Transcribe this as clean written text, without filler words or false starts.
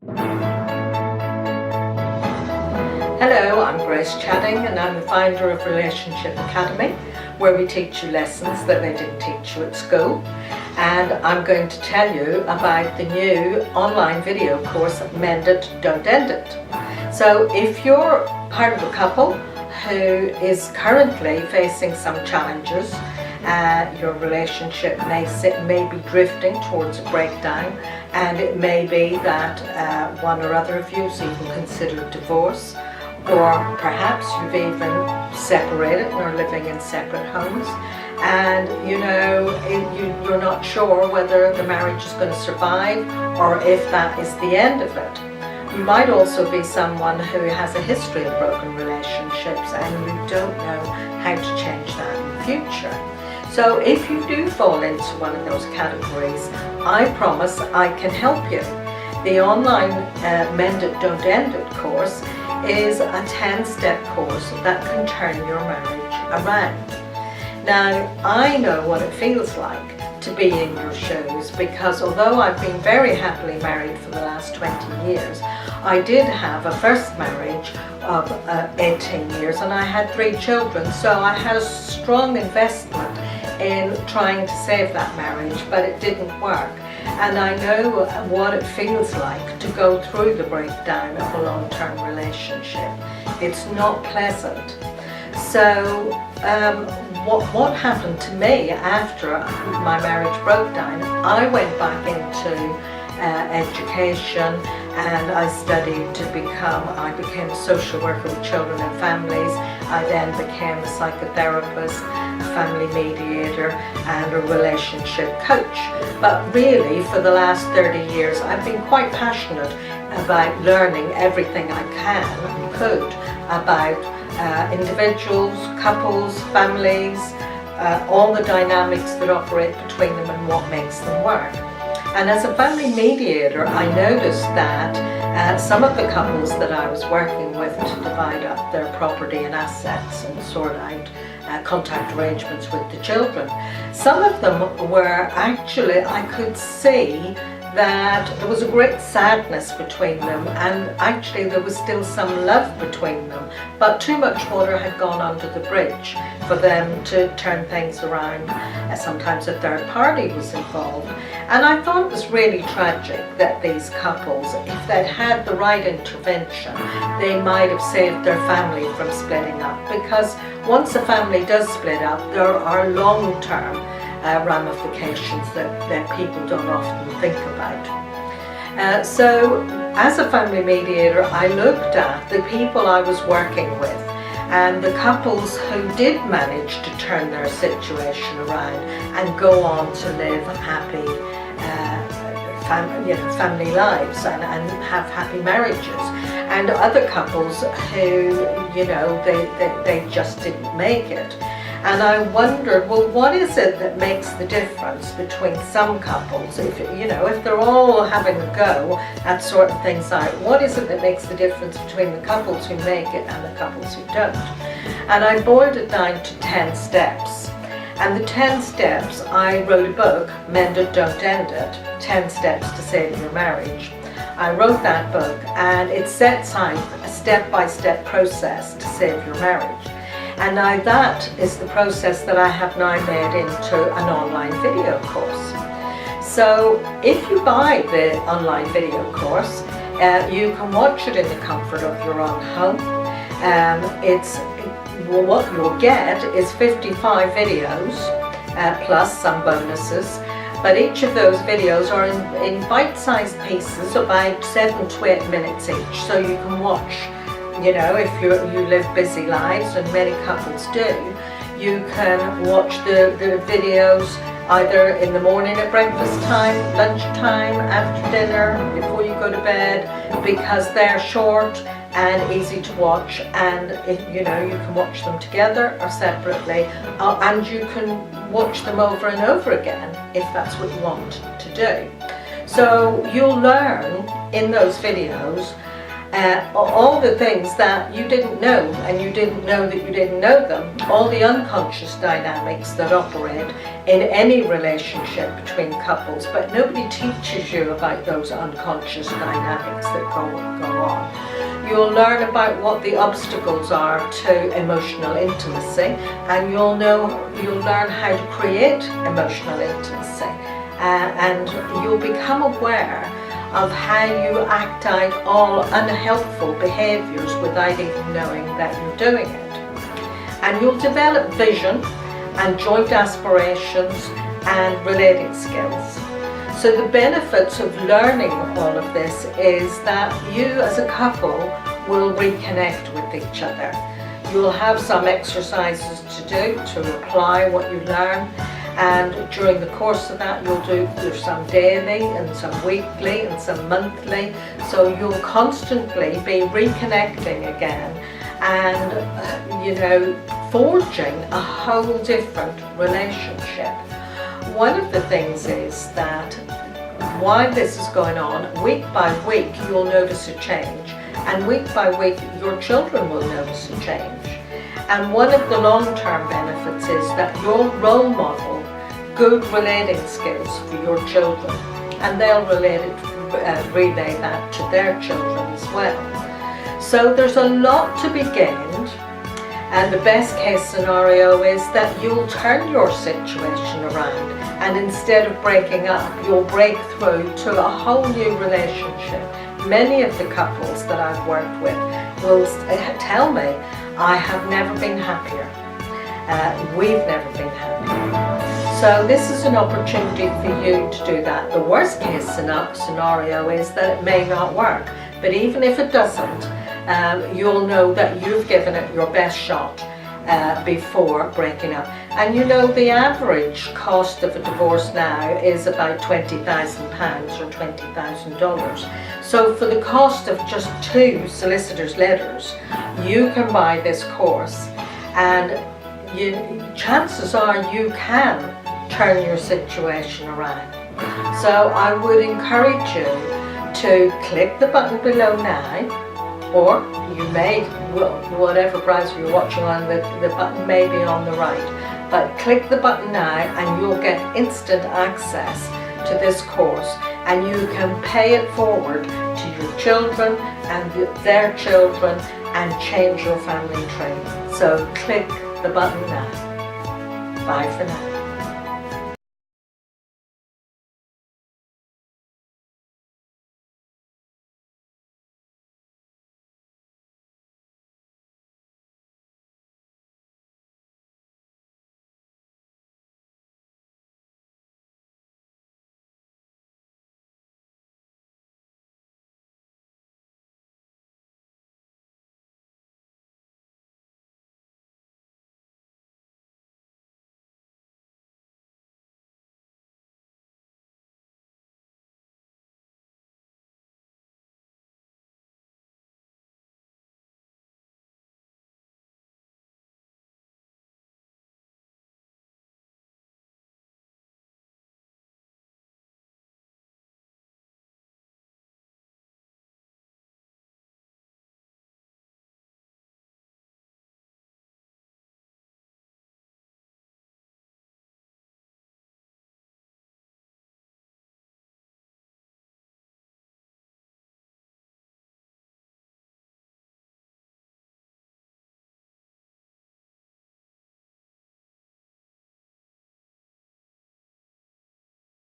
Hello, I'm Grace Chadding and I'm the founder of Relationship Academy, where we teach you lessons that they didn't teach you at school. And I'm going to tell you about the new online video course, Mend It, Don't End It. So if you're part of a couple who is currently facing some challenges, your relationship may be drifting towards a breakdown, and it may be that one or other of you has even considered divorce, or perhaps you've even separated and are living in separate homes, and you're not sure whether the marriage is going to survive or if that is the end of it. You might also be someone who has a history of broken relationships and you don't know how to change that in the future. So if you do fall into one of those categories, I promise I can help you. The online Mend It, Don't End It course is a 10-step course that can turn your marriage around. Now, I know what it feels like to be in your shoes, because although I've been very happily married for the last 20 years, I did have a first marriage of 18 years and I had 3 children, so I had a strong investment in trying to save that marriage, but it didn't work. And I know what it feels like to go through the breakdown of a long-term relationship. It's not pleasant. So what happened to me after my marriage broke down, I went back into education, and I studied to I became a social worker with children and families. I then became a psychotherapist, a family mediator and a relationship coach. But really for the last 30 years I've been quite passionate about learning everything I could about individuals, couples, families, all the dynamics that operate between them and what makes them work. And as a family mediator, I noticed that some of the couples that I was working with to divide up their property and assets and sort out contact arrangements with the children, some of them were actually, I could see that there was a great sadness between them, and actually there was still some love between them, but too much water had gone under the bridge for them to turn things around. Sometimes a third party was involved, and I thought it was really tragic that these couples, if they'd had the right intervention, they might have saved their family from splitting up, because once a family does split up, there are long-term ramifications that people don't often think about. So as a family mediator, I looked at the people I was working with and the couples who did manage to turn their situation around and go on to live happy family lives and have happy marriages, and other couples who they just didn't make it. And I wondered, well, what is it that makes the difference between some couples, if they're all having a go at sorting things out, what is it that makes the difference between the couples who make it and the couples who don't? And I boiled it down to 10 steps. And the 10 steps, I wrote a book, Mend It, Don't End It, 10 Steps to Save Your Marriage. I wrote that book, and it sets out a step-by-step process to save your marriage. And now that is the process that I have now made into an online video course. So if you buy the online video course, you can watch it in the comfort of your own home. What you'll get is 55 videos plus some bonuses, but each of those videos are in bite-sized pieces, about 7 to 8 minutes each, so you can watch. If you live busy lives, and many couples do, you can watch the videos either in the morning at breakfast time, lunchtime, after dinner, before you go to bed, because they're short and easy to watch, and you can watch them together or separately, and you can watch them over and over again if that's what you want to do. So you'll learn in those videos all the things that you didn't know, and you didn't know that you didn't know them, all the unconscious dynamics that operate in any relationship between couples, but nobody teaches you about those unconscious dynamics that go on. You'll learn about what the obstacles are to emotional intimacy, and you'll learn how to create emotional intimacy, and you'll become aware of how you act out all unhelpful behaviours without even knowing that you're doing it. And you'll develop vision and joint aspirations and relating skills. So the benefits of learning all of this is that you as a couple will reconnect with each other. You'll have some exercises to do to apply what you learn, and during the course of that there's some daily and some weekly and some monthly, so you'll constantly be reconnecting again and forging a whole different relationship. One of the things is that while this is going on, week by week you'll notice a change, and week by week your children will notice a change. And one of the long-term benefits is that you'll role model good relating skills for your children, and they'll relay that to their children as well. So there's a lot to be gained, and the best case scenario is that you'll turn your situation around, and instead of breaking up, you'll break through to a whole new relationship. Many of the couples that I've worked with will tell me, I have never been happier. We've never been happier. So this is an opportunity for you to do that. The worst case scenario is that it may not work, but even if it doesn't, you'll know that you've given it your best shot before breaking up. And the average cost of a divorce now is about £20,000 or $20,000. So for the cost of just 2 solicitors' letters, you can buy this course, and chances are you can turn your situation around. So I would encourage you to click the button below now, or you may, whatever browser you're watching on, the button may be on the right, but click the button now and you'll get instant access to this course, and you can pay it forward to your children and their children and change your family tree. So click the button now. Bye for now.